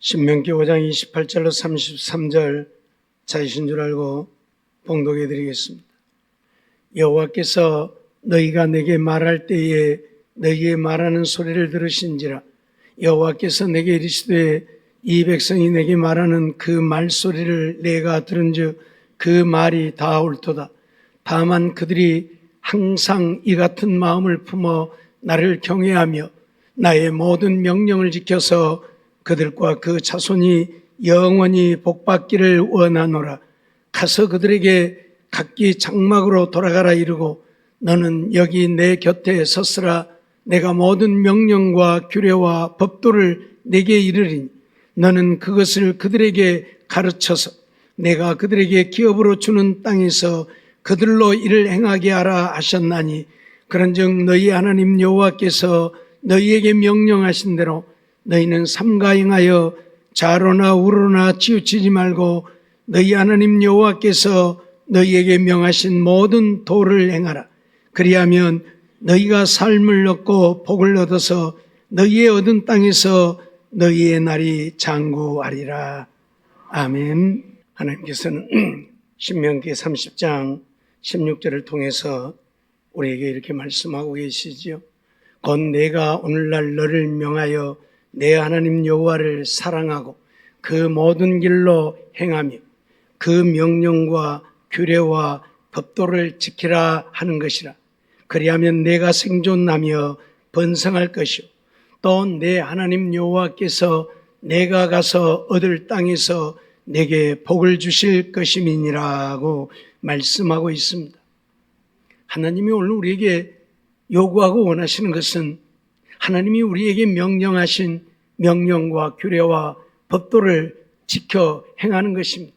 신명기 5장 28절로 33절 찾으신 줄 알고 봉독해 드리겠습니다. 여호와께서 너희가 내게 말할 때에 너희의 말하는 소리를 들으신지라. 여호와께서 내게 이르시되 이 백성이 내게 말하는 그 말소리를 내가 들은즉 그 말이 다 옳도다. 다만 그들이 항상 이 같은 마음을 품어 나를 경외하며 나의 모든 명령을 지켜서 그들과 그 자손이 영원히 복받기를 원하노라. 가서 그들에게 각기 장막으로 돌아가라 이르고 너는 여기 내 곁에 섰으라. 내가 모든 명령과 규례와 법도를 내게 이르리니 너는 그것을 그들에게 가르쳐서 내가 그들에게 기업으로 주는 땅에서 그들로 이를 행하게 하라 하셨나니 그런즉 너희 하나님 여호와께서 너희에게 명령하신 대로 너희는 삼가 행하여 좌로나 우로나 치우치지 말고 너희 하나님 여호와께서 너희에게 명하신 모든 도를 행하라. 그리하면 너희가 삶을 얻고 복을 얻어서 너희의 얻은 땅에서 너희의 날이 장구하리라. 아멘. 하나님께서는 신명기 30장 16절을 통해서 우리에게 이렇게 말씀하고 계시지요. 곧 내가 오늘날 너를 명하여 내 하나님 여호와를 사랑하고 그 모든 길로 행하며 그 명령과 규례와 법도를 지키라 하는 것이라. 그리하면 내가 생존하며 번성할 것이요 또 내 하나님 여호와께서 내가 가서 얻을 땅에서 내게 복을 주실 것임이니라고 말씀하고 있습니다. 하나님이 오늘 우리에게 요구하고 원하시는 것은 하나님이 우리에게 명령하신 명령과 규례와 법도를 지켜 행하는 것입니다.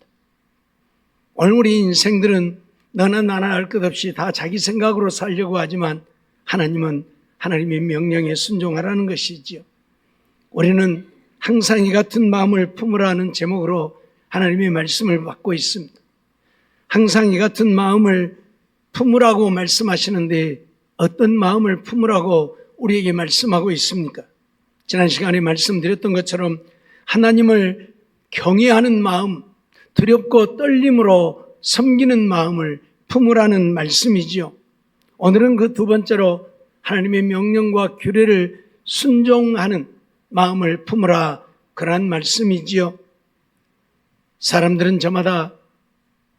오늘 우리 인생들은 너나 나나 할 것 없이 다 자기 생각으로 살려고 하지만 하나님은 하나님의 명령에 순종하라는 것이지요. 우리는 항상 이 같은 마음을 품으라는 제목으로 하나님의 말씀을 받고 있습니다. 항상 이 같은 마음을 품으라고 말씀하시는데 어떤 마음을 품으라고 우리에게 말씀하고 있습니까? 지난 시간에 말씀드렸던 것처럼 하나님을 경외하는 마음, 두렵고 떨림으로 섬기는 마음을 품으라는 말씀이지요. 오늘은 그 두 번째로 하나님의 명령과 규례를 순종하는 마음을 품으라 그러한 말씀이지요. 사람들은 저마다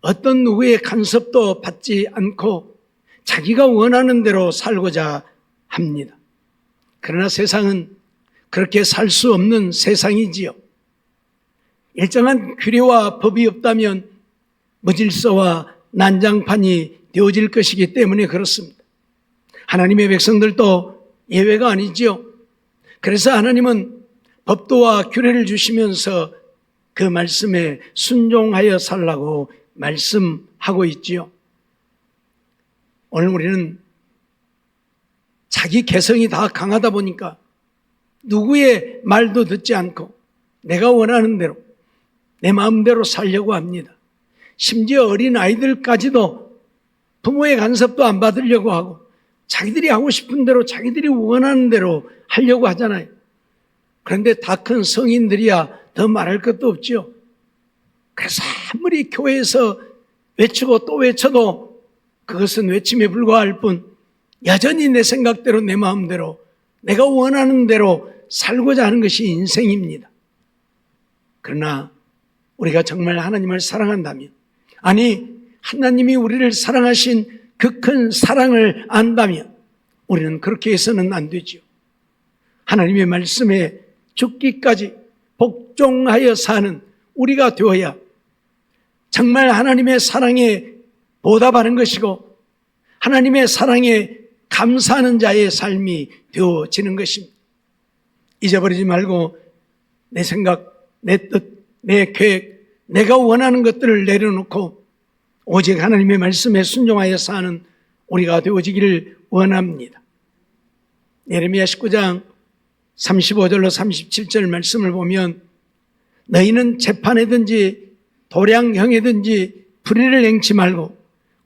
어떤 누구의 간섭도 받지 않고 자기가 원하는 대로 살고자 합니다. 그러나 세상은 그렇게 살 수 없는 세상이지요. 일정한 규례와 법이 없다면 무질서와 난장판이 되어질 것이기 때문에 그렇습니다. 하나님의 백성들도 예외가 아니지요. 그래서 하나님은 법도와 규례를 주시면서 그 말씀에 순종하여 살라고 말씀하고 있지요. 오늘 우리는 자기 개성이 다 강하다 보니까 누구의 말도 듣지 않고 내가 원하는 대로 내 마음대로 살려고 합니다. 심지어 어린 아이들까지도 부모의 간섭도 안 받으려고 하고 자기들이 하고 싶은 대로 자기들이 원하는 대로 하려고 하잖아요. 그런데 다 큰 성인들이야 더 말할 것도 없죠. 그래서 아무리 교회에서 외치고 또 외쳐도 그것은 외침에 불과할 뿐 여전히 내 생각대로 내 마음대로 내가 원하는 대로 살고자 하는 것이 인생입니다. 그러나 우리가 정말 하나님을 사랑한다면, 아니 하나님이 우리를 사랑하신 그 큰 사랑을 안다면 우리는 그렇게 해서는 안 되지요. 하나님의 말씀에 죽기까지 복종하여 사는 우리가 되어야 정말 하나님의 사랑에 보답하는 것이고 하나님의 사랑에 감사하는 자의 삶이 되어지는 것입니다. 잊어버리지 말고 내 생각, 내 뜻, 내 계획, 내가 원하는 것들을 내려놓고 오직 하나님의 말씀에 순종하여 사는 우리가 되어지기를 원합니다. 예레미야 19장 35절로 37절 말씀을 보면 너희는 재판에든지 도량형에든지 불의를 행치 말고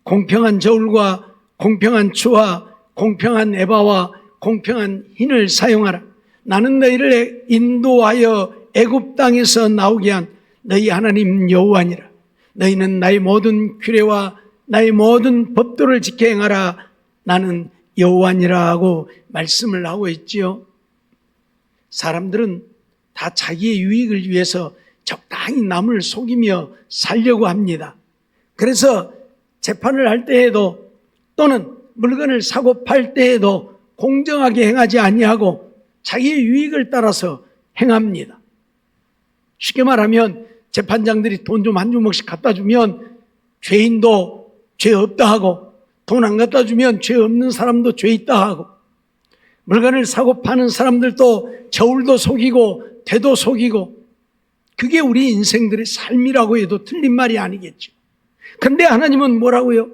공평한 저울과 공평한 추와 공평한 에바와 공평한 흰을 사용하라. 나는 너희를 인도하여 애굽 땅에서 나오게 한 너희 하나님 여호와니라. 너희는 나의 모든 규례와 나의 모든 법도를 지켜 행하라. 나는 여호와니라 하고 말씀을 하고 있지요. 사람들은 다 자기의 유익을 위해서 적당히 남을 속이며 살려고 합니다. 그래서 재판을 할 때에도 또는 물건을 사고 팔 때에도 공정하게 행하지 아니하고 자기의 유익을 따라서 행합니다. 쉽게 말하면 재판장들이 돈 좀 한 주먹씩 갖다 주면 죄인도 죄 없다 하고, 돈 안 갖다 주면 죄 없는 사람도 죄 있다 하고, 물건을 사고 파는 사람들도 저울도 속이고 대도 속이고, 그게 우리 인생들의 삶이라고 해도 틀린 말이 아니겠죠. 그런데 하나님은 뭐라고요?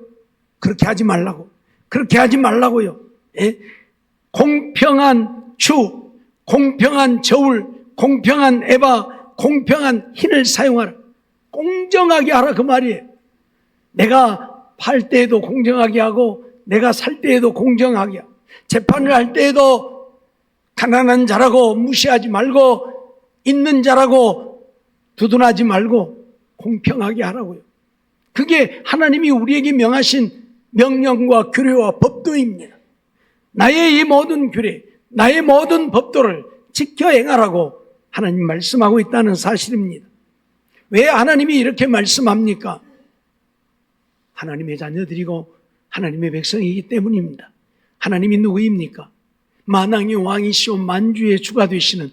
그렇게 하지 말라고. 그렇게 하지 말라고요. 예? 공평한 주, 공평한 저울, 공평한 에바, 공평한 흰을 사용하라. 공정하게 하라, 그 말이에요. 내가 팔 때에도 공정하게 하고 내가 살 때에도 공정하게 하고, 재판을 할 때에도 가난한 자라고 무시하지 말고 있는 자라고 두둔하지 말고 공평하게 하라고요. 그게 하나님이 우리에게 명하신 명령과 규례와 법도입니다. 나의 이 모든 규례, 나의 모든 법도를 지켜 행하라고 하나님 말씀하고 있다는 사실입니다. 왜 하나님이 이렇게 말씀합니까? 하나님의 자녀들이고 하나님의 백성이기 때문입니다. 하나님이 누구입니까? 만왕의 왕이시오 만주의 주가 되시는,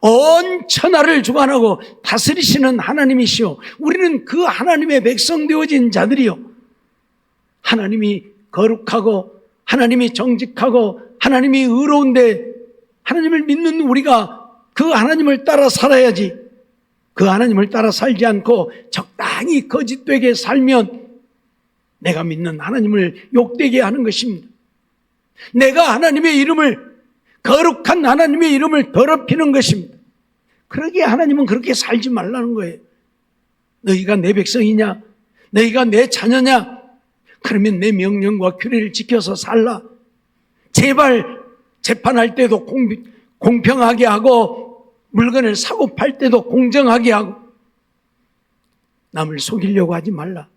온 천하를 주관하고 다스리시는 하나님이시오. 우리는 그 하나님의 백성 되어진 자들이요, 하나님이 거룩하고 하나님이 정직하고 하나님이 의로운데 하나님을 믿는 우리가 그 하나님을 따라 살아야지, 그 하나님을 따라 살지 않고 적당히 거짓되게 살면 내가 믿는 하나님을 욕되게 하는 것입니다. 내가 하나님의 이름을, 거룩한 하나님의 이름을 더럽히는 것입니다. 그러기에 하나님은 그렇게 살지 말라는 거예요. 너희가 내 백성이냐? 너희가 내 자녀냐? 그러면 내 명령과 규례를 지켜서 살라. 제발 재판할 때도 공평하게 하고 물건을 사고 팔 때도 공정하게 하고 남을 속이려고 하지 말라.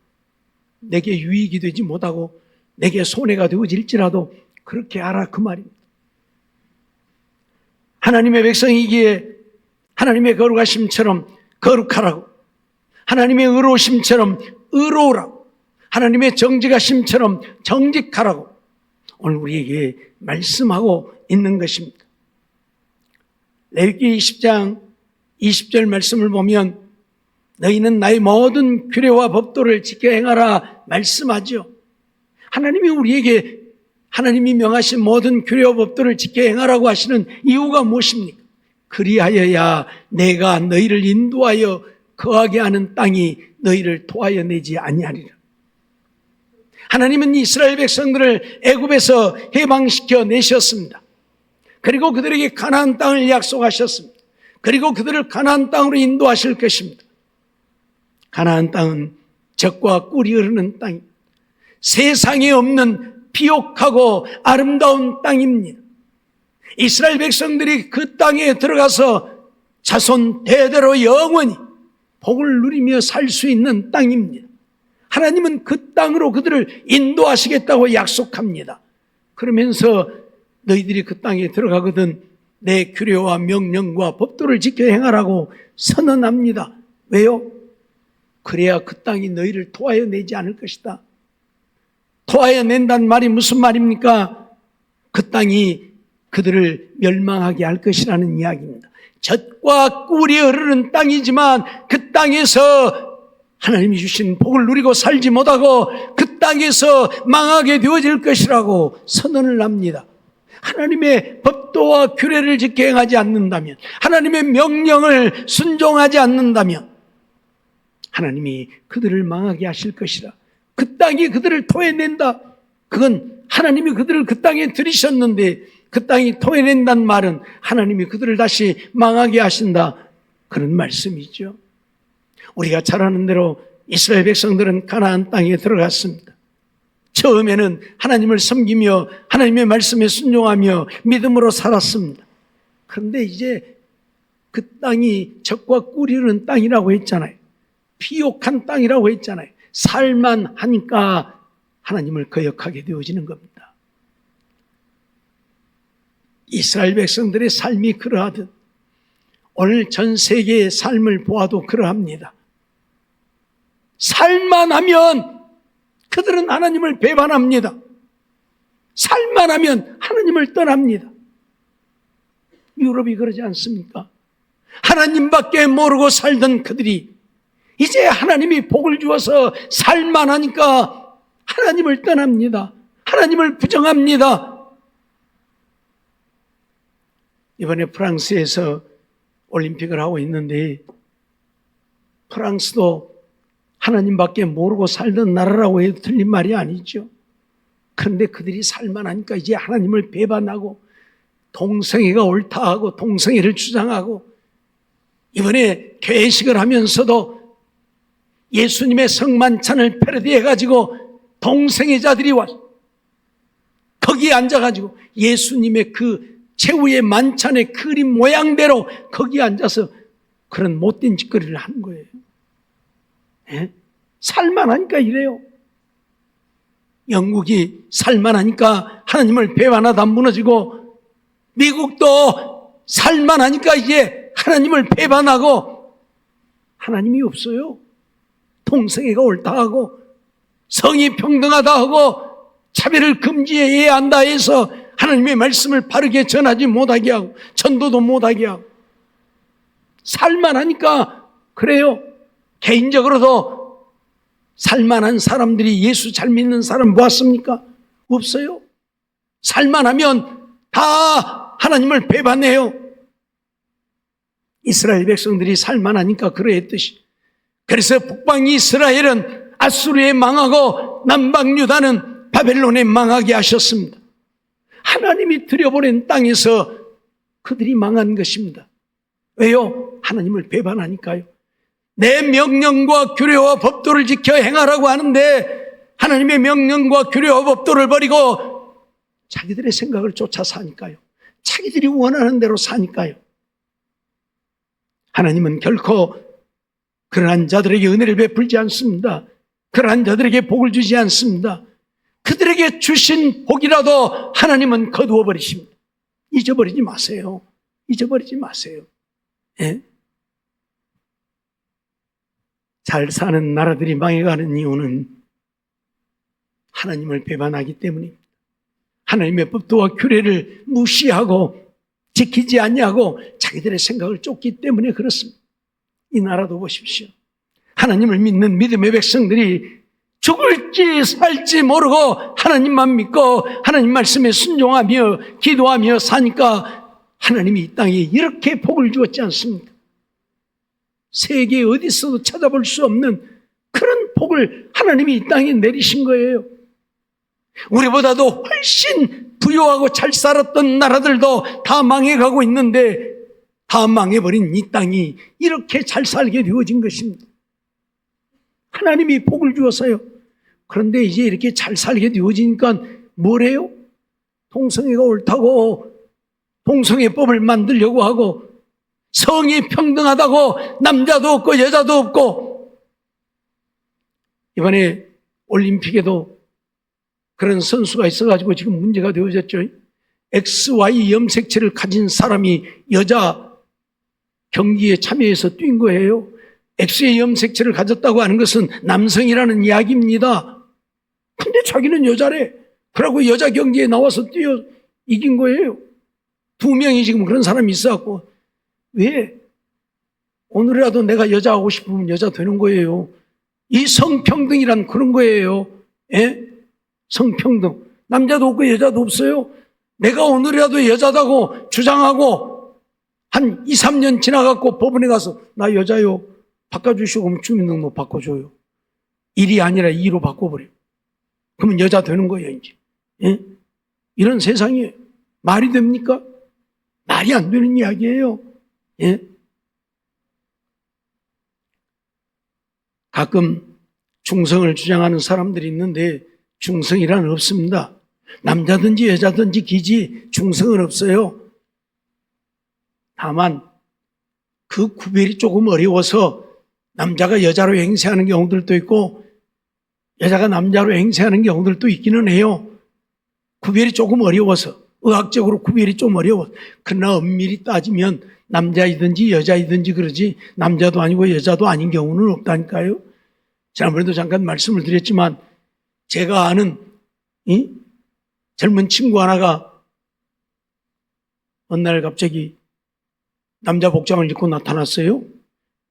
내게 유익이 되지 못하고 내게 손해가 되어질지라도 그렇게 하라, 그 말입니다. 하나님의 백성이기에 하나님의 거룩하심처럼 거룩하라고, 하나님의 의로우심처럼 의로우라고, 하나님의 정직하심처럼 정직하라고 오늘 우리에게 말씀하고 있는 것입니다. 레위기 20장 20절 말씀을 보면 너희는 나의 모든 규례와 법도를 지켜 행하라 말씀하죠. 하나님이 우리에게 하나님이 명하신 모든 규례와 법도를 지켜 행하라고 하시는 이유가 무엇입니까? 그리하여야 내가 너희를 인도하여 거하게 하는 땅이 너희를 토하여 내지 아니하리라. 하나님은 이스라엘 백성들을 애굽에서 해방시켜 내셨습니다. 그리고 그들에게 가나안 땅을 약속하셨습니다. 그리고 그들을 가나안 땅으로 인도하실 것입니다. 가나안 땅은 젖과 꿀이 흐르는 땅입니다. 세상에 없는 비옥하고 아름다운 땅입니다. 이스라엘 백성들이 그 땅에 들어가서 자손 대대로 영원히 복을 누리며 살 수 있는 땅입니다. 하나님은 그 땅으로 그들을 인도하시겠다고 약속합니다. 그러면서 너희들이 그 땅에 들어가거든 내 규례와 명령과 법도를 지켜 행하라고 선언합니다. 왜요? 그래야 그 땅이 너희를 토하여 내지 않을 것이다. 토하여 낸다는 말이 무슨 말입니까? 그 땅이 그들을 멸망하게 할 것이라는 이야기입니다. 젖과 꿀이 흐르는 땅이지만 그 땅에서 하나님이 주신 복을 누리고 살지 못하고 그 땅에서 망하게 되어질 것이라고 선언을 합니다. 하나님의 법도와 규례를 지켜 행하지 않는다면, 하나님의 명령을 순종하지 않는다면 하나님이 그들을 망하게 하실 것이라. 그 땅이 그들을 토해낸다. 그건 하나님이 그들을 그 땅에 들이셨는데 그 땅이 토해낸다는 말은 하나님이 그들을 다시 망하게 하신다, 그런 말씀이죠. 우리가 잘 아는 대로 이스라엘 백성들은 가나안 땅에 들어갔습니다. 처음에는 하나님을 섬기며 하나님의 말씀에 순종하며 믿음으로 살았습니다. 그런데 이제 그 땅이 적과 꿀이는 땅이라고 했잖아요. 피옥한 땅이라고 했잖아요. 살만 하니까 하나님을 거역하게 되어지는 겁니다. 이스라엘 백성들의 삶이 그러하듯 오늘 전 세계의 삶을 보아도 그러합니다. 살만 하면 그들은 하나님을 배반합니다. 살만 하면 하나님을 떠납니다. 유럽이 그러지 않습니까? 하나님밖에 모르고 살던 그들이 이제 하나님이 복을 주어서 살만 하니까 하나님을 떠납니다. 하나님을 부정합니다. 이번에 프랑스에서 올림픽을 하고 있는데 프랑스도 하나님밖에 모르고 살던 나라라고 해도 틀린 말이 아니죠. 그런데 그들이 살만하니까 이제 하나님을 배반하고 동성애가 옳다 하고 동성애를 주장하고 이번에 개회식을 하면서도 예수님의 성만찬을 패러디해가지고 동성애자들이 와서 거기에 앉아가지고 예수님의 그 최후의 만찬의 그림 모양대로 거기에 앉아서 그런 못된 짓거리를 하는 거예요. 예? 살만하니까 이래요. 영국이 살만하니까 하나님을 배반하다 무너지고 미국도 살만하니까 이제 하나님을 배반하고 하나님이 없어요. 동성애가 옳다 하고 성이 평등하다 하고 차별을 금지해야 한다 해서 하나님의 말씀을 바르게 전하지 못하게 하고 전도도 못하게 하고 살만하니까 그래요. 개인적으로도 살만한 사람들이 예수 잘 믿는 사람 보았습니까? 없어요. 살만하면 다 하나님을 배반해요. 이스라엘 백성들이 살만하니까 그러했듯이 그래서 북방 이스라엘은 아수르에 망하고 남방 유다는 바벨론에 망하게 하셨습니다. 하나님이 들여보낸 땅에서 그들이 망한 것입니다. 왜요? 하나님을 배반하니까요. 내 명령과 규례와 법도를 지켜 행하라고 하는데 하나님의 명령과 규례와 법도를 버리고 자기들의 생각을 쫓아 사니까요. 자기들이 원하는 대로 사니까요. 하나님은 결코 그러한 자들에게 은혜를 베풀지 않습니다. 그러한 자들에게 복을 주지 않습니다. 그들에게 주신 복이라도 하나님은 거두어 버리십니다. 잊어버리지 마세요. 잊어버리지 마세요. 예? 잘 사는 나라들이 망해가는 이유는 하나님을 배반하기 때문입니다. 하나님의 법도와 규례를 무시하고 지키지 않냐고 자기들의 생각을 쫓기 때문에 그렇습니다. 이 나라도 보십시오. 하나님을 믿는 믿음의 백성들이 죽을지 살지 모르고 하나님만 믿고 하나님 말씀에 순종하며 기도하며 사니까 하나님이 이 땅에 이렇게 복을 주었지 않습니까? 세계 어디서도 찾아볼 수 없는 그런 복을 하나님이 이 땅에 내리신 거예요. 우리보다도 훨씬 부유하고 잘 살았던 나라들도 다 망해가고 있는데 다 망해버린 이 땅이 이렇게 잘 살게 되어진 것입니다. 하나님이 복을 주어서요. 그런데 이제 이렇게 잘 살게 되어지니까 뭐래요? 동성애가 옳다고 동성애법을 만들려고 하고 성이 평등하다고 남자도 없고 여자도 없고 이번에 올림픽에도 그런 선수가 있어가지고 지금 문제가 되어졌죠. XY 염색체를 가진 사람이 여자 경기에 참여해서 뛴 거예요. X의 염색체를 가졌다고 하는 것은 남성이라는 이야기입니다. 근데 자기는 여자래. 그러고 여자 경기에 나와서 뛰어 이긴 거예요. 2명이 지금 그런 사람이 있어갖고 왜? 오늘이라도 내가 여자 하고 싶으면 여자 되는 거예요. 이 성평등이란 그런 거예요. 예? 성평등. 남자도 없고 여자도 없어요. 내가 오늘이라도 여자다고 주장하고 한 2, 3년 지나갖고 법원에 가서 나 여자요. 바꿔주시고 그러면 주민등록 바꿔줘요. 1이 아니라 2로 바꿔버려요. 그러면 여자 되는 거예요, 이제. 예? 이런 세상이 말이 됩니까? 말이 안 되는 이야기예요. 예? 가끔 중성을 주장하는 사람들이 있는데 중성이란 없습니다. 남자든지 여자든지 기지 중성은 없어요. 다만 그 구별이 조금 어려워서 남자가 여자로 행세하는 경우들도 있고 여자가 남자로 행세하는 경우들도 있기는 해요. 구별이 조금 어려워서, 의학적으로 구별이 좀 어려워. 그러나 엄밀히 따지면 남자이든지 여자이든지 그러지 남자도 아니고 여자도 아닌 경우는 없다니까요. 지난번에도 잠깐 말씀을 드렸지만 제가 아는 젊은 친구 하나가 어느 날 갑자기 남자 복장을 입고 나타났어요.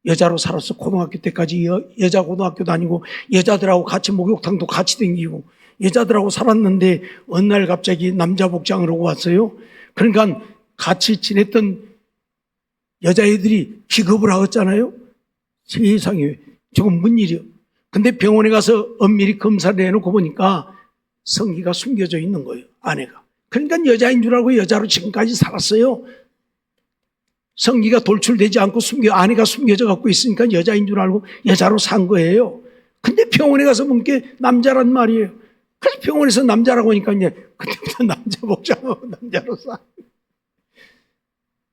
여자로 살았어. 고등학교 때까지 여자 고등학교 다니고 여자들하고 같이 목욕탕도 같이 다니고 여자들하고 살았는데 어느 날 갑자기 남자 복장을 하고 왔어요. 그러니까 같이 지냈던 여자애들이 기겁을 하겠잖아요. 세상에 저건 뭔 일이요. 근데 병원에 가서 엄밀히 검사를 해놓고 보니까 성기가 숨겨져 있는 거예요. 아내가. 그러니까 여자인 줄 알고 여자로 지금까지 살았어요. 성기가 돌출되지 않고 아내가 숨겨져 갖고 있으니까 여자인 줄 알고 여자로 산 거예요. 근데 병원에 가서 본 게 남자란 말이에요. 그래서 병원에서 남자라고 하니까 이제 그때부터 남자 복장하고 남자로 산.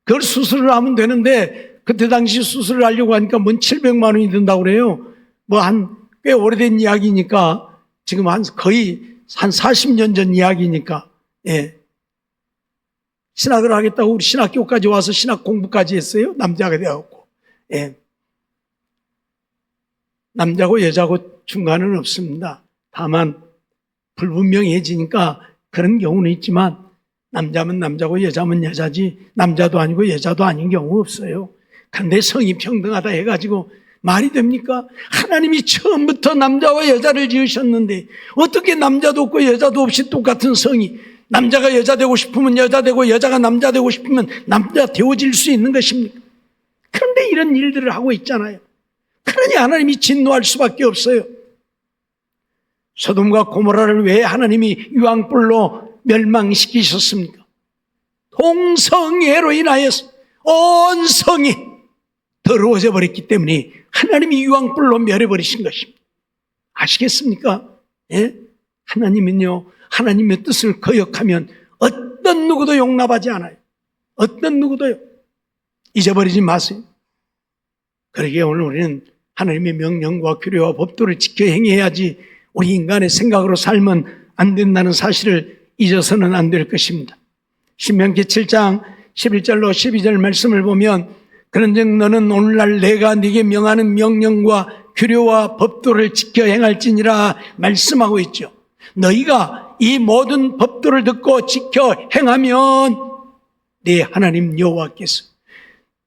그걸 수술을 하면 되는데 그때 당시 수술을 하려고 하니까 뭔 700만 원이 든다고 그래요. 뭐 꽤 오래된 이야기니까 지금 거의 한 40년 전 이야기니까 예. 신학을 하겠다고 우리 신학교까지 와서 신학 공부까지 했어요. 남자가 되어갖고. 예. 남자고 여자고 중간은 없습니다. 다만 불분명해지니까 그런 경우는 있지만 남자면 남자고 여자면 여자지 남자도 아니고 여자도 아닌 경우 없어요. 그런데 성이 평등하다 해가지고 말이 됩니까? 하나님이 처음부터 남자와 여자를 지으셨는데 어떻게 남자도 없고 여자도 없이 똑같은 성이 남자가 여자 되고 싶으면 여자 되고 여자가 남자 되고 싶으면 남자 되어질 수 있는 것입니까? 그런데 이런 일들을 하고 있잖아요. 그러니 하나님이 진노할 수밖에 없어요. 소돔과 고모라를 왜 하나님이 유황불로 멸망시키셨습니까? 동성애로 인하여서 온 성이 더러워져 버렸기 때문에 하나님이 유황불로 멸해버리신 것입니다. 아시겠습니까? 예? 하나님은요, 하나님의 뜻을 거역하면 어떤 누구도 용납하지 않아요. 어떤 누구도요. 잊어버리지 마세요. 그러기에 오늘 우리는 하나님의 명령과 규례와 법도를 지켜 행해야지 우리 인간의 생각으로 살면 안 된다는 사실을 잊어서는 안 될 것입니다. 신명기 7장 11절로 12절 말씀을 보면 그런즉 너는 오늘날 내가 네게 명하는 명령과 규례와 법도를 지켜 행할지니라 말씀하고 있죠. 너희가 이 모든 법도를 듣고 지켜 행하면 네 하나님 여호와께서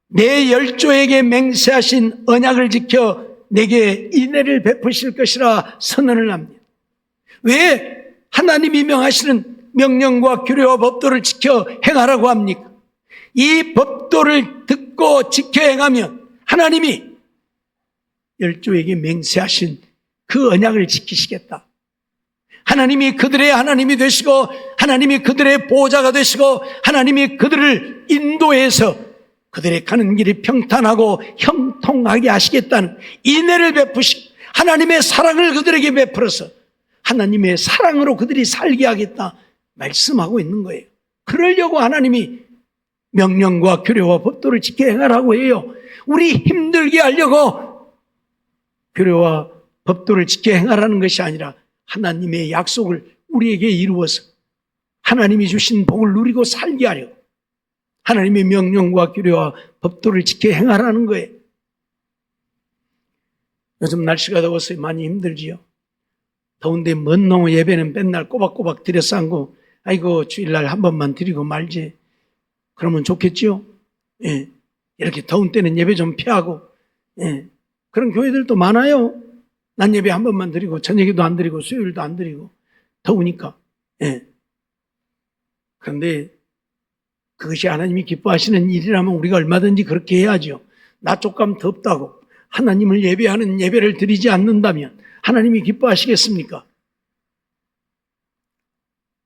내 열조에게 맹세하신 언약을 지켜 내게 인애를 베푸실 것이라 선언을 합니다. 왜 하나님이 명하시는 명령과 규례와 법도를 지켜 행하라고 합니까? 이 법도를 듣고 지켜 행하면 하나님이 열조에게 맹세하신 그 언약을 지키시겠다. 하나님이 그들의 하나님이 되시고 하나님이 그들의 보호자가 되시고 하나님이 그들을 인도해서 그들의 가는 길이 평탄하고 형통하게 하시겠다는 인애를 베푸시고 하나님의 사랑을 그들에게 베풀어서 하나님의 사랑으로 그들이 살게 하겠다 말씀하고 있는 거예요. 그러려고 하나님이 명령과 규례와 법도를 지켜 행하라고 해요. 우리 힘들게 하려고 규례와 법도를 지켜 행하라는 것이 아니라 하나님의 약속을 우리에게 이루어서 하나님이 주신 복을 누리고 살게 하려고 하나님의 명령과 규례와 법도를 지켜 행하라는 거예요. 요즘 날씨가 더워서 많이 힘들지요. 더운데 먼 놈의 예배는 맨날 꼬박꼬박 드려 쌓고 아이고 주일날 한 번만 드리고 말지. 그러면 좋겠지요. 예. 이렇게 더운 때는 예배 좀 피하고 예. 그런 교회들도 많아요. 낮 예배 한 번만 드리고 저녁에도 안 드리고 수요일도 안 드리고 더우니까. 예. 그런데 그것이 하나님이 기뻐하시는 일이라면 우리가 얼마든지 그렇게 해야죠. 낮 쪽감 덥다고 하나님을 예배하는 예배를 드리지 않는다면 하나님이 기뻐하시겠습니까?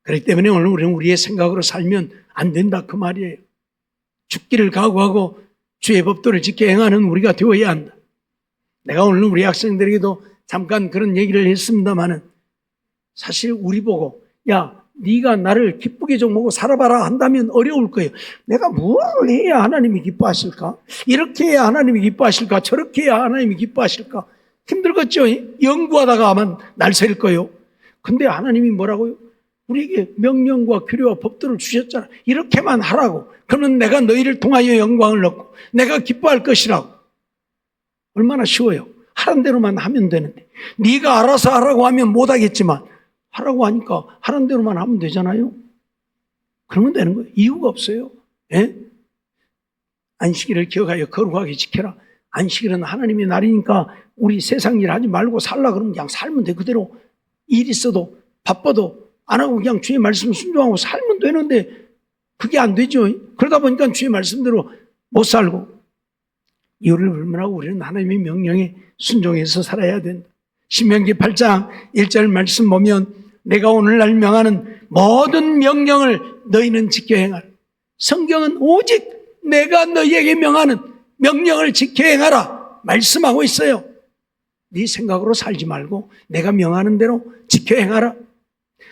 그렇기 때문에 오늘 우리는 우리의 생각으로 살면 안 된다 그 말이에요. 죽기를 각오하고 주의 법도를 지켜 행하는 우리가 되어야 한다. 내가 오늘 우리 학생들에게도 잠깐 그런 얘기를 했습니다마는 사실 우리 보고 야 네가 나를 기쁘게 좀 보고 살아봐라 한다면 어려울 거예요. 내가 뭘 해야 하나님이 기뻐하실까? 이렇게 해야 하나님이 기뻐하실까? 저렇게 해야 하나님이 기뻐하실까? 힘들겠죠? 연구하다가 아마 날새일 거예요. 근데 하나님이 뭐라고요? 우리에게 명령과 규례와 법들을 주셨잖아. 이렇게만 하라고. 그러면 내가 너희를 통하여 영광을 얻고 내가 기뻐할 것이라고. 얼마나 쉬워요. 하는 대로만 하면 되는데. 네가 알아서 하라고 하면 못하겠지만 하라고 하니까 하는 대로만 하면 되잖아요. 그러면 되는 거예요. 이유가 없어요. 예? 안식일을 기억하여 거룩하게 지켜라. 안식일은 하나님의 날이니까 우리 세상 일 하지 말고 살라 그러면 그냥 살면 돼. 그대로 일 있어도 바빠도 안 하고 그냥 주의 말씀 순종하고 살면 되는데 그게 안 되죠. 그러다 보니까 주의 말씀대로 못 살고 이유를 불문하고 우리는 하나님의 명령에 순종해서 살아야 된다. 신명기 8장 1절 말씀 보면 내가 오늘날 명하는 모든 명령을 너희는 지켜 행하라. 성경은 오직 내가 너희에게 명하는 명령을 지켜 행하라 말씀하고 있어요. 네 생각으로 살지 말고 내가 명하는 대로 지켜 행하라.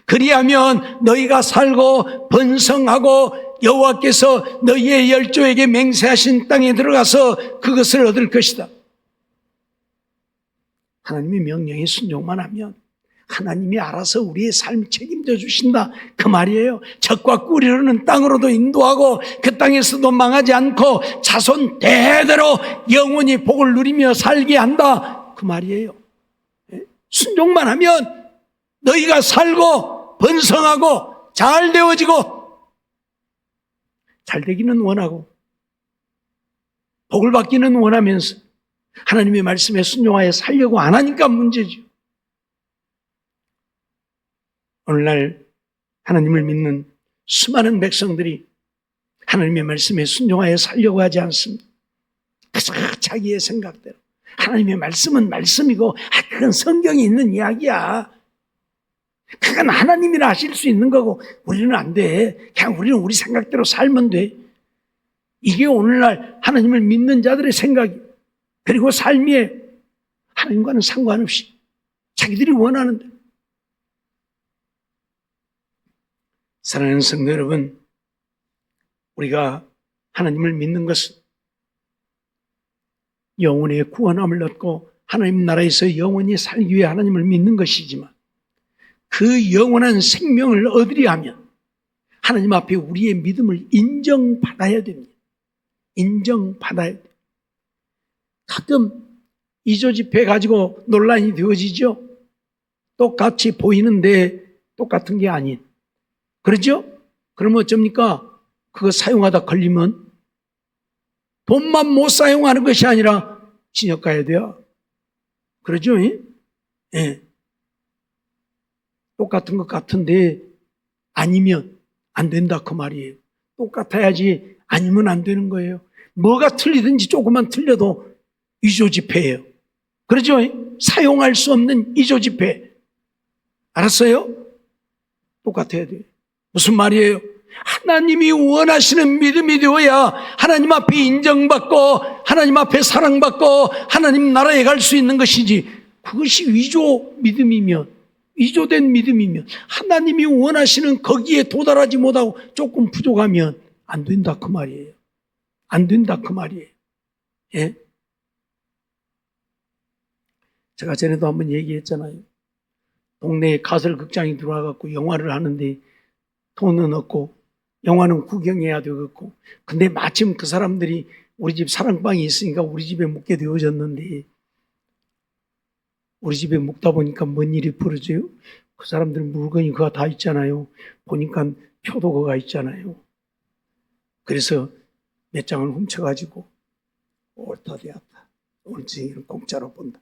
그리하면 너희가 살고 번성하고 여호와께서 너희의 열조에게 맹세하신 땅에 들어가서 그것을 얻을 것이다. 하나님의 명령에 순종만 하면 하나님이 알아서 우리의 삶을 책임져 주신다 그 말이에요. 적과 꿀이 흐르는 땅으로도 인도하고 그 땅에서도 망하지 않고 자손 대대로 영원히 복을 누리며 살게 한다 그 말이에요. 순종만 하면 너희가 살고 번성하고 잘 되어지고 잘 되기는 원하고 복을 받기는 원하면서 하나님의 말씀에 순종하여 살려고 안 하니까 문제죠. 오늘날 하나님을 믿는 수많은 백성들이 하나님의 말씀에 순종하여 살려고 하지 않습니다. 그저 자기의 생각대로 하나님의 말씀은 말씀이고 그건 성경에 있는 이야기야. 그건 하나님이나 하실 수 있는 거고 우리는 안 돼. 그냥 우리는 우리 생각대로 살면 돼. 이게 오늘날 하나님을 믿는 자들의 생각이 그리고 삶에 하나님과는 상관없이 자기들이 원하는 대로. 사랑하는 성도 여러분, 우리가 하나님을 믿는 것은 영혼의 구원함을 얻고 하나님 나라에서 영원히 살기 위해 하나님을 믿는 것이지만 그 영원한 생명을 얻으려 하면 하나님 앞에 우리의 믿음을 인정받아야 됩니다. 인정받아야 돼요. 가끔 이조집회 가지고 논란이 되어지죠. 똑같이 보이는데 똑같은 게 아닌. 그렇죠? 그러면 어쩝니까? 그거 사용하다 걸리면 돈만 못 사용하는 것이 아니라 징역 가야 돼요. 그러죠? 예. 똑같은 것 같은데 아니면 안 된다 그 말이에요. 똑같아야지 아니면 안 되는 거예요. 뭐가 틀리든지 조금만 틀려도 위조지폐예요. 그렇죠? 사용할 수 없는 위조지폐. 알았어요? 똑같아야 돼요. 무슨 말이에요? 하나님이 원하시는 믿음이 되어야 하나님 앞에 인정받고 하나님 앞에 사랑받고 하나님 나라에 갈 수 있는 것이지 그것이 위조 믿음이면 위조된 믿음이면 하나님이 원하시는 거기에 도달하지 못하고 조금 부족하면 안 된다 그 말이에요. 안 된다 그 말이에요. 예? 제가 전에도 한번 얘기했잖아요. 동네에 가설극장이 들어와갖고 영화를 하는데 돈은 없고 영화는 구경해야 되겠고 근데 마침 그 사람들이 우리 집 사랑방이 있으니까 우리 집에 묵게 되어졌는데 우리 집에 묵다 보니까 뭔 일이 벌어져요? 그 사람들 물건이 그거 다 있잖아요. 보니까 표도 그거 있잖아요. 그래서 몇 장을 훔쳐가지고 옳다 되었다. 오늘 저녁에는 공짜로 본다.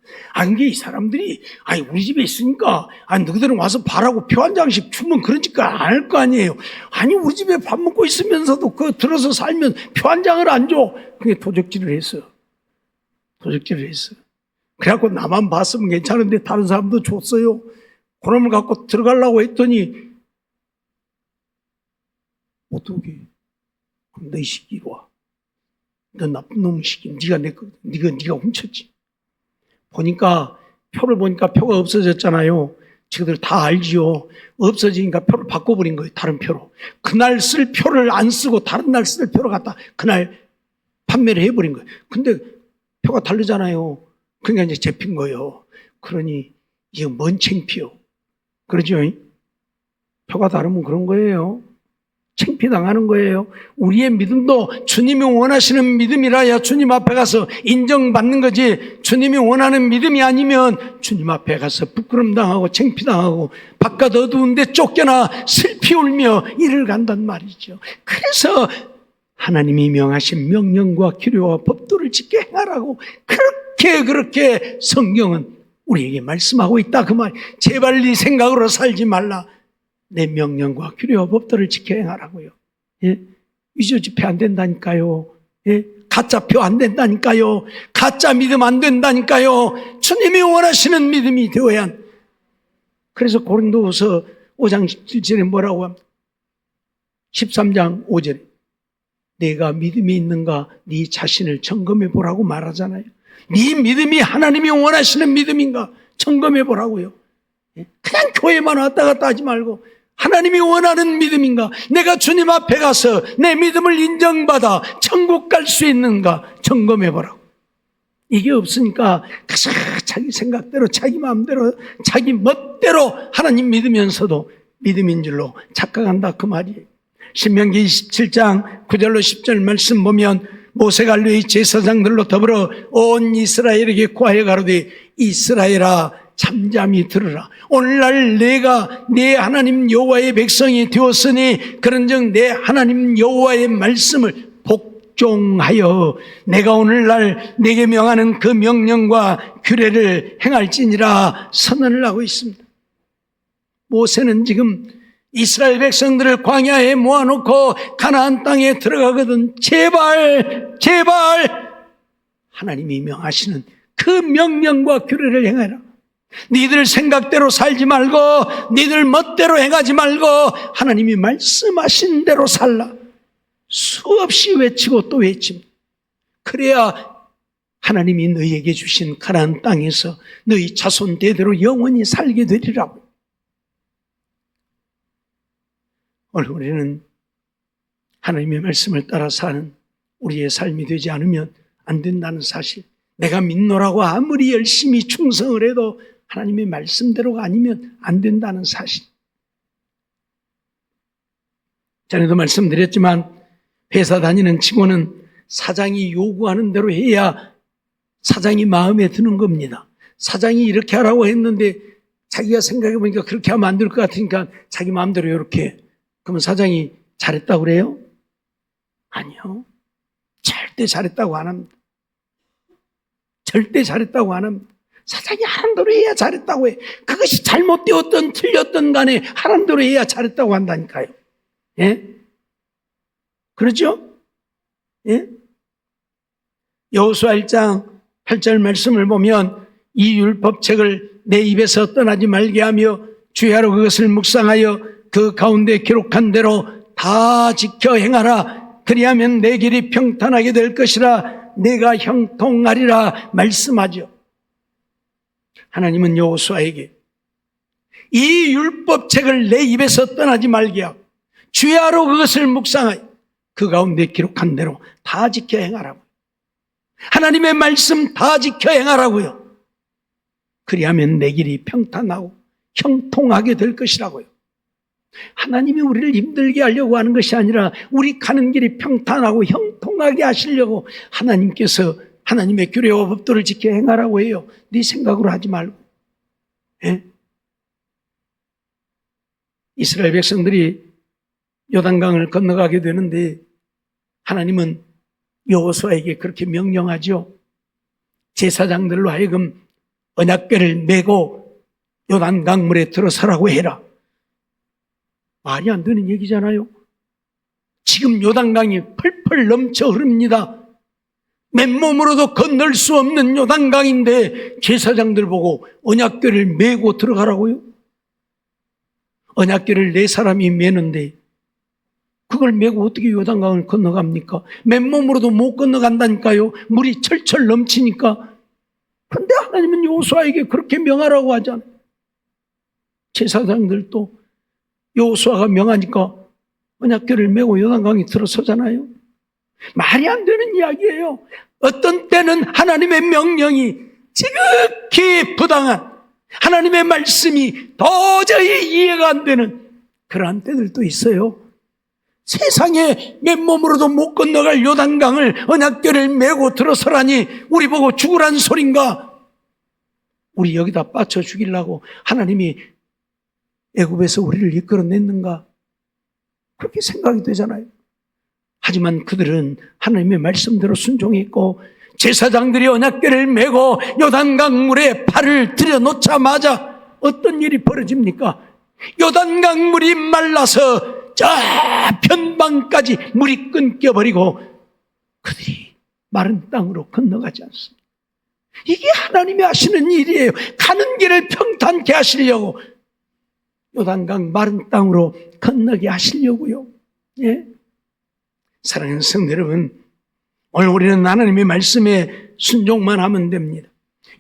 이게 이 사람들이 우리 집에 있으니까 너희들은 와서 봐라고 표 한 장씩 주면 그런 짓 안 할 거 아니에요. 우리 집에 밥 먹고 있으면서도 그거 들어서 살면 표 한 장을 안 줘. 그게 도적질을 했어. 도적질을 했어. 그래갖고 나만 봤으면 괜찮은데 다른 사람도 줬어요. 그놈을 갖고 들어가려고 했더니 어떻게 그럼 너희 시끼리 와. 너 나쁜 놈 시키. 네가 훔쳤지. 표를 보니까 표가 없어졌잖아요. 저들 다 알지요. 없어지니까 표를 바꿔버린 거예요. 다른 표로. 그날 쓸 표를 안 쓰고 다른 날 쓸 표로 갖다 그날 판매를 해버린 거예요. 근데 표가 다르잖아요. 그러니까 이제 잡힌 거예요. 그러니 이게 뭔 창피요. 그러죠? 표가 다르면 그런 거예요. 창피당하는 거예요. 우리의 믿음도 주님이 원하시는 믿음이라야 주님 앞에 가서 인정받는 거지, 주님이 원하는 믿음이 아니면 주님 앞에 가서 부끄럼당하고 창피당하고 바깥 어두운데 쫓겨나 슬피 울며 이를 간단 말이죠. 그래서 하나님이 명하신 명령과 규례와 법도를 지켜 행하라고 그렇게 성경은 우리에게 말씀하고 있다 그 말. 제발 네 생각으로 살지 말라. 내 명령과 규례와 법도를 지켜 행하라고요. 예? 위조 지폐 안 된다니까요. 예? 가짜 표 안 된다니까요. 가짜 믿음 안 된다니까요. 주님이 원하시는 믿음이 되어야 한다. 그래서 고린도후서 5장 17절에 뭐라고 합니까? 13장 5절에 내가 믿음이 있는가 네 자신을 점검해 보라고 말하잖아요. 네 믿음이 하나님이 원하시는 믿음인가 점검해 보라고요. 그냥 교회만 왔다 갔다 하지 말고 하나님이 원하는 믿음인가, 내가 주님 앞에 가서 내 믿음을 인정받아 천국 갈 수 있는가 점검해 보라고. 이게 없으니까 그저 자기 생각대로 자기 마음대로 자기 멋대로 하나님 믿으면서도 믿음인 줄로 착각한다 그 말이에요. 신명기 27장 9절로 10절 말씀 보면 모세가 레위 제사장들로 더불어 온 이스라엘에게 고하여 가로되 이스라엘아 잠잠히 들으라. 오늘날 내가 내 하나님 여호와의 백성이 되었으니 그런즉 내 하나님 여호와의 말씀을 복종하여 내가 오늘날 내게 명하는 그 명령과 규례를 행할지니라 선언을 하고 있습니다. 모세는 지금 이스라엘 백성들을 광야에 모아놓고 가나안 땅에 들어가거든. 제발 하나님이 명하시는 그 명령과 규례를 행하라. 니들 생각대로 살지 말고 니들 멋대로 행하지 말고 하나님이 말씀하신 대로 살라. 수없이 외치고 또 외칩니다. 그래야 하나님이 너희에게 주신 가나안 땅에서 너희 자손 대대로 영원히 살게 되리라고. 오늘 우리는 하나님의 말씀을 따라 사는 우리의 삶이 되지 않으면 안 된다는 사실, 내가 믿노라고 아무리 열심히 충성을 해도 하나님의 말씀대로가 아니면 안 된다는 사실. 전에도 말씀드렸지만 회사 다니는 직원은 사장이 요구하는 대로 해야 사장이 마음에 드는 겁니다. 사장이 이렇게 하라고 했는데 자기가 생각해 보니까 그렇게 하면 안 될 것 같으니까 자기 마음대로 이렇게. 그러면 사장이 잘했다고 그래요? 아니요. 절대 잘했다고 안 합니다. 절대 잘했다고 안 합니다. 사장이 하는 대로 해야 잘했다고 해. 그것이 잘못되었든 틀렸든 간에 하는 대로 해야 잘했다고 한다니까요. 예? 그렇죠? 예? 여호수아 1장 8절 말씀을 보면 이 율법책을 내 입에서 떠나지 말게 하며 주야로 그것을 묵상하여 그 가운데 기록한 대로 다 지켜 행하라. 그리하면 내 길이 평탄하게 될 것이라 내가 형통하리라 말씀하죠. 하나님은 여호수아에게 이 율법책을 내 입에서 떠나지 말게 하고 주야로 그것을 묵상하여 그 가운데 기록한 대로 다 지켜 행하라고. 하나님의 말씀 다 지켜 행하라고요. 그리하면 내 길이 평탄하고 형통하게 될 것이라고요. 하나님이 우리를 힘들게 하려고 하는 것이 아니라 우리 가는 길이 평탄하고 형통하게 하시려고 하나님께서 하나님의 규례와 법도를 지켜 행하라고 해요. 네 생각으로 하지 말고. 예? 이스라엘 백성들이 요단강을 건너가게 되는데 하나님은 여호수아에게 그렇게 명령하죠. 제사장들로 하여금 언약궤를 메고 요단강물에 들어서라고 해라. 말이 안 되는 얘기잖아요. 지금 요단강이 펄펄 넘쳐 흐릅니다. 맨몸으로도 건널 수 없는 요단강인데 제사장들 보고 언약궤를 메고 들어가라고요? 언약궤를 네 사람이 메는데 그걸 메고 어떻게 요단강을 건너갑니까? 맨몸으로도 못 건너간다니까요. 물이 철철 넘치니까. 그런데 하나님은 여호수아에게 그렇게 명하라고 하잖아요. 제사장들도 여호수아가 명하니까 언약궤를 메고 요단강에 들어서잖아요. 말이 안 되는 이야기예요. 어떤 때는 하나님의 명령이 지극히 부당한, 하나님의 말씀이 도저히 이해가 안 되는 그러한 때들도 있어요. 세상에 맨몸으로도 못 건너갈 요단강을 언약궤를 메고 들어서라니 우리 보고 죽으란 소린가? 우리 여기다 빠쳐 죽이려고 하나님이 애굽에서 우리를 이끌어냈는가? 그렇게 생각이 되잖아요. 하지만 그들은 하나님의 말씀대로 순종했고, 제사장들이 언약궤를 메고 요단강 물에 발을 들여놓자마자 어떤 일이 벌어집니까? 요단강 물이 말라서 저 편방까지 물이 끊겨버리고 그들이 마른 땅으로 건너가지 않습니다. 이게 하나님이 하시는 일이에요. 가는 길을 평탄케 하시려고 요단강 마른 땅으로 건너게 하시려고요. 예? 사랑하는 성도 여러분, 오늘 우리는 하나님의 말씀에 순종만 하면 됩니다.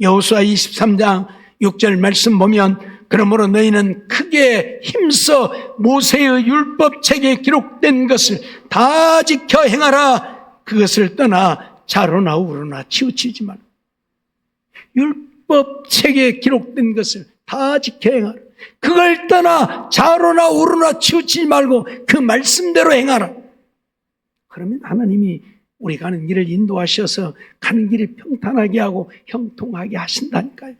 여호수아 23장 6절 말씀 보면, 그러므로 너희는 크게 힘써 모세의 율법책에 기록된 것을 다 지켜 행하라. 그것을 떠나 좌로나 우로나 치우치지 마라. 율법책에 기록된 것을 다 지켜 행하라. 그걸 떠나 좌로나 우로나 치우치지 말고 그 말씀대로 행하라. 그러면 하나님이 우리 가는 길을 인도하셔서 가는 길이 평탄하게 하고 형통하게 하신다니까요.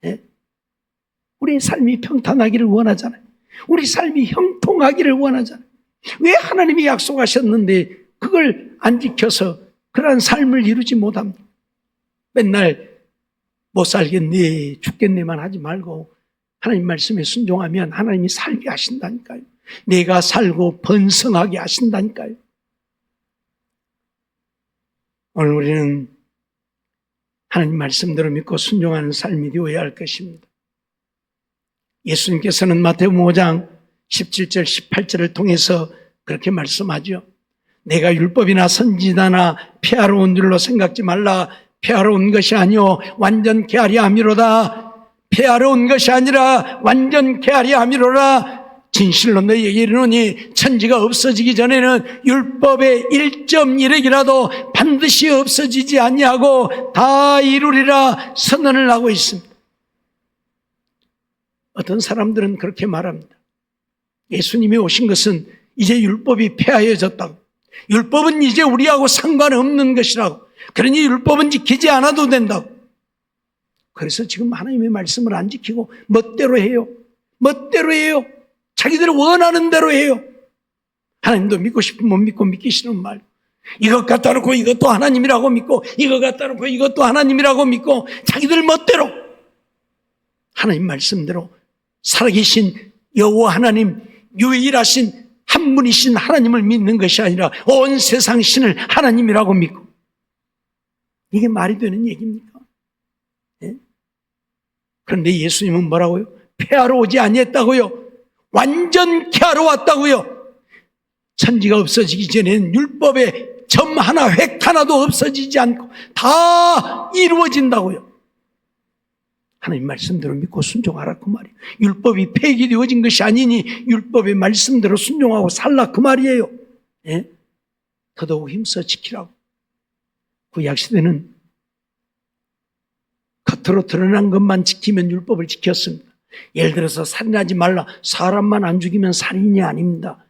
네? 우리의 삶이 평탄하기를 원하잖아요. 우리 삶이 형통하기를 원하잖아요. 왜 하나님이 약속하셨는데 그걸 안 지켜서 그러한 삶을 이루지 못합니다. 맨날 못 살겠네, 죽겠네만 하지 말고 하나님 말씀에 순종하면 하나님이 살게 하신다니까요. 내가 살고 번성하게 하신다니까요. 오늘 우리는 하나님 말씀대로 믿고 순종하는 삶이 되어야 할 것입니다. 예수님께서는 마태복음 5장 17절 18절을 통해서 그렇게 말씀하죠. 내가 율법이나 선지자나 폐하러 온 줄로 생각지 말라. 폐하러 온 것이 아니오 완전케 하려 함이로다. 폐하러 온 것이 아니라 완전케 하려 함이로라. 진실로 너희에게 이르노니 천지가 없어지기 전에는 율법의 1.1획이라도 반드시 없어지지 아니하고 다 이루리라 선언을 하고 있습니다. 어떤 사람들은 그렇게 말합니다. 예수님이 오신 것은 이제 율법이 폐하여졌다고. 율법은 이제 우리하고 상관없는 것이라고. 그러니 율법은 지키지 않아도 된다고. 그래서 지금 하나님의 말씀을 안 지키고 멋대로 해요. 멋대로 해요. 자기들이 원하는 대로 해요. 하나님도 믿고 싶으면 못 믿고 믿기 싫으면 말고, 이것 갖다 놓고 이것도 하나님이라고 믿고, 이것 갖다 놓고 이것도 하나님이라고 믿고, 자기들 멋대로 하나님 말씀대로 살아계신 여호와 하나님, 유일하신 한 분이신 하나님을 믿는 것이 아니라 온 세상 신을 하나님이라고 믿고, 이게 말이 되는 얘기입니까? 네? 그런데 예수님은 뭐라고요? 폐하러 오지 아니했다고요. 완전케 하러 왔다고요. 천지가 없어지기 전에는 율법의 점 하나, 획 하나도 없어지지 않고 다 이루어진다고요. 하나님 말씀대로 믿고 순종하라 그 말이에요. 율법이 폐기되어진 것이 아니니 율법의 말씀대로 순종하고 살라 그 말이에요. 예? 더더욱 힘써 지키라고. 구약시대는 겉으로 드러난 것만 지키면 율법을 지켰습니다. 예를 들어서 살인하지 말라. 사람만 안 죽이면 살인이 아닙니다.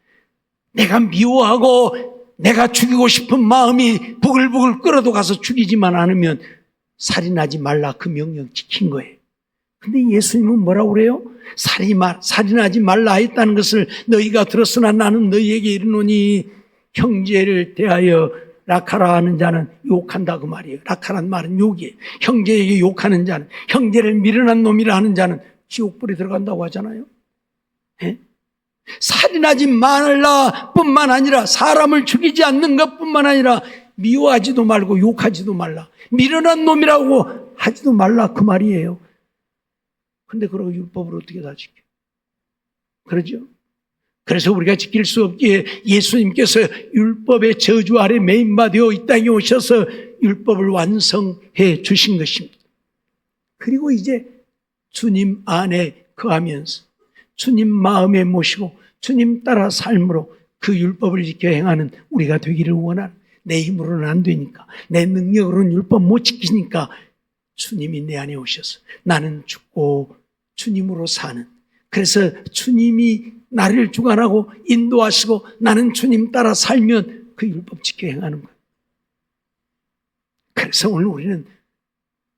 내가 미워하고 내가 죽이고 싶은 마음이 부글부글 끓어도 가서 죽이지만 않으면 살인하지 말라 그 명령 지킨 거예요. 근데 예수님은 뭐라고 그래요? 살인하지 말라 했다는 것을 너희가 들었으나 나는 너희에게 이르노니 형제를 대하여 락하라 하는 자는 욕한다 그 말이에요. 락하란 말은 욕이에요. 형제에게 욕하는 자는, 형제를 미련한 놈이라 하는 자는 지옥불에 들어간다고 하잖아요. 예? 살인하지 말라 뿐만 아니라 사람을 죽이지 않는 것뿐만 아니라 미워하지도 말고 욕하지도 말라. 미련한 놈이라고 하지도 말라 그 말이에요. 근데 그러고 율법을 어떻게 다 지켜? 그러죠? 그래서 우리가 지킬 수 없기에 예수님께서 율법의 저주 아래 매인바 되어 이 땅에 오셔서 율법을 완성해 주신 것입니다. 그리고 이제 주님 안에 거하면서 주님 마음에 모시고 주님 따라 삶으로 그 율법을 지켜 행하는 우리가 되기를 원하는, 내 힘으로는 안 되니까, 내 능력으로는 율법 못 지키니까 주님이 내 안에 오셔서 나는 죽고 주님으로 사는, 그래서 주님이 나를 주관하고 인도하시고 나는 주님 따라 살면 그 율법 지켜 행하는 거예요. 그래서 오늘 우리는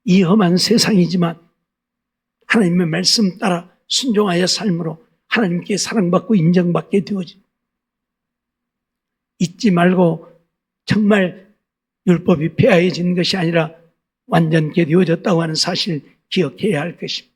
이 험한 세상이지만 하나님의 말씀 따라 순종하여 삶으로 하나님께 사랑받고 인정받게 되어진, 잊지 말고 정말 율법이 폐하해진 것이 아니라 완전케 되어졌다고 하는 사실 기억해야 할 것입니다.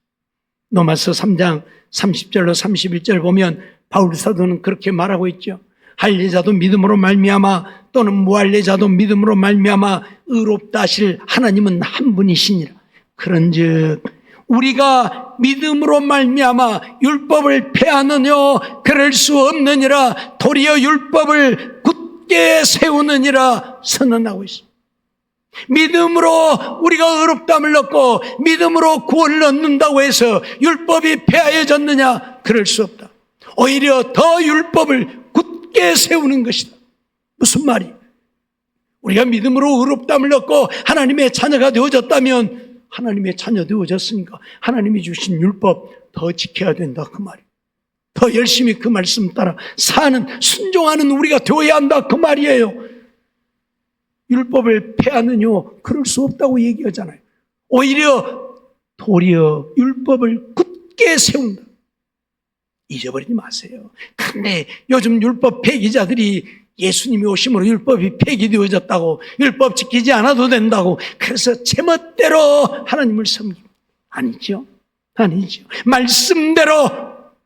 로마서 3장 30절로 31절 보면 바울 사도는 그렇게 말하고 있죠. 할례자도 믿음으로 말미암아 또는 무할례자도 믿음으로 말미암아 의롭다 하실 하나님은 한 분이시니라. 그런즉 우리가 믿음으로 말미암아 율법을 폐하느뇨 그럴 수 없느니라, 도리어 율법을 굳게 세우느니라 선언하고 있습니다. 믿음으로 우리가 의롭다함을 얻고 믿음으로 구원을 얻는다고 해서 율법이 폐하여졌느냐? 그럴 수 없다. 오히려 더 율법을 굳게 세우는 것이다. 무슨 말이? 우리가 믿음으로 의롭다함을 얻고 하나님의 자녀가 되어졌다면, 하나님의 자녀 되어졌으니까 하나님이 주신 율법 더 지켜야 된다, 그 말이에요. 더 열심히 그 말씀 따라 사는, 순종하는 우리가 되어야 한다, 그 말이에요. 율법을 폐하느뇨? 그럴 수 없다고 얘기하잖아요. 오히려 도리어 율법을 굳게 세운다. 잊어버리지 마세요. 근데 요즘 율법 폐기자들이 예수님이 오심으로 율법이 폐기되어졌다고, 율법 지키지 않아도 된다고, 그래서 제멋대로 하나님을 섬기고, 아니죠. 아니죠. 말씀대로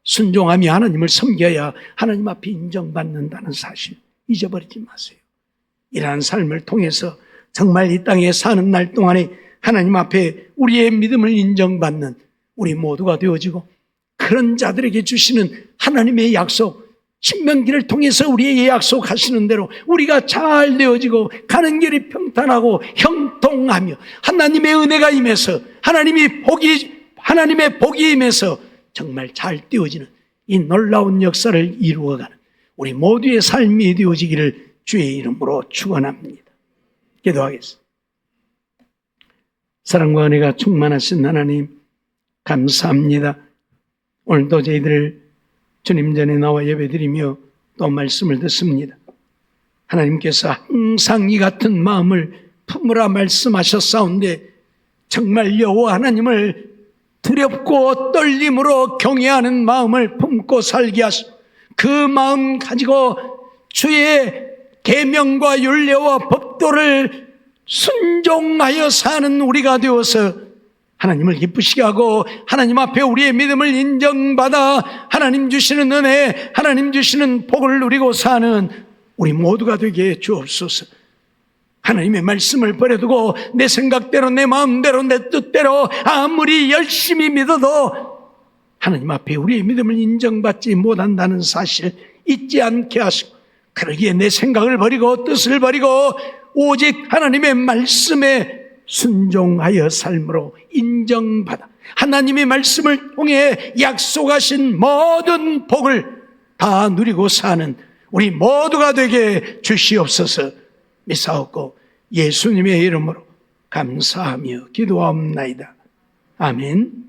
순종하며 하나님을 섬겨야 하나님 앞에 인정받는다는 사실 잊어버리지 마세요. 이러한 삶을 통해서 정말 이 땅에 사는 날 동안에 하나님 앞에 우리의 믿음을 인정받는 우리 모두가 되어지고, 그런 자들에게 주시는 하나님의 약속, 신명기를 통해서 우리에게 약속하시는 대로 우리가 잘 되어지고 가는 길이 평탄하고 형통하며 하나님의 은혜가 임해서 하나님의 복이 임해서 정말 잘 되어지는 이 놀라운 역사를 이루어가는 우리 모두의 삶이 되어지기를 주의 이름으로 축원합니다. 기도하겠습니다. 사랑과 은혜가 충만하신 하나님, 감사합니다. 오늘도 저희들 주님 전에 나와 예배드리며 또 말씀을 듣습니다. 하나님께서 항상 이 같은 마음을 품으라 말씀하셨사온데, 정말 여호와 하나님을 두렵고 떨림으로 경외하는 마음을 품고 살게 하시고, 그 마음 가지고 주의 계명과 율례와 법도를 순종하여 사는 우리가 되어서 하나님을 기쁘시게 하고 하나님 앞에 우리의 믿음을 인정받아 하나님 주시는 은혜, 하나님 주시는 복을 누리고 사는 우리 모두가 되게 해 주옵소서. 하나님의 말씀을 버려두고 내 생각대로, 내 마음대로, 내 뜻대로 아무리 열심히 믿어도 하나님 앞에 우리의 믿음을 인정받지 못한다는 사실 잊지 않게 하시고, 그러기에 내 생각을 버리고 뜻을 버리고 오직 하나님의 말씀에 순종하여 삶으로 인정받아 하나님의 말씀을 통해 약속하신 모든 복을 다 누리고 사는 우리 모두가 되게 주시옵소서 믿사옵고 예수님의 이름으로 감사하며 기도하옵나이다. 아멘.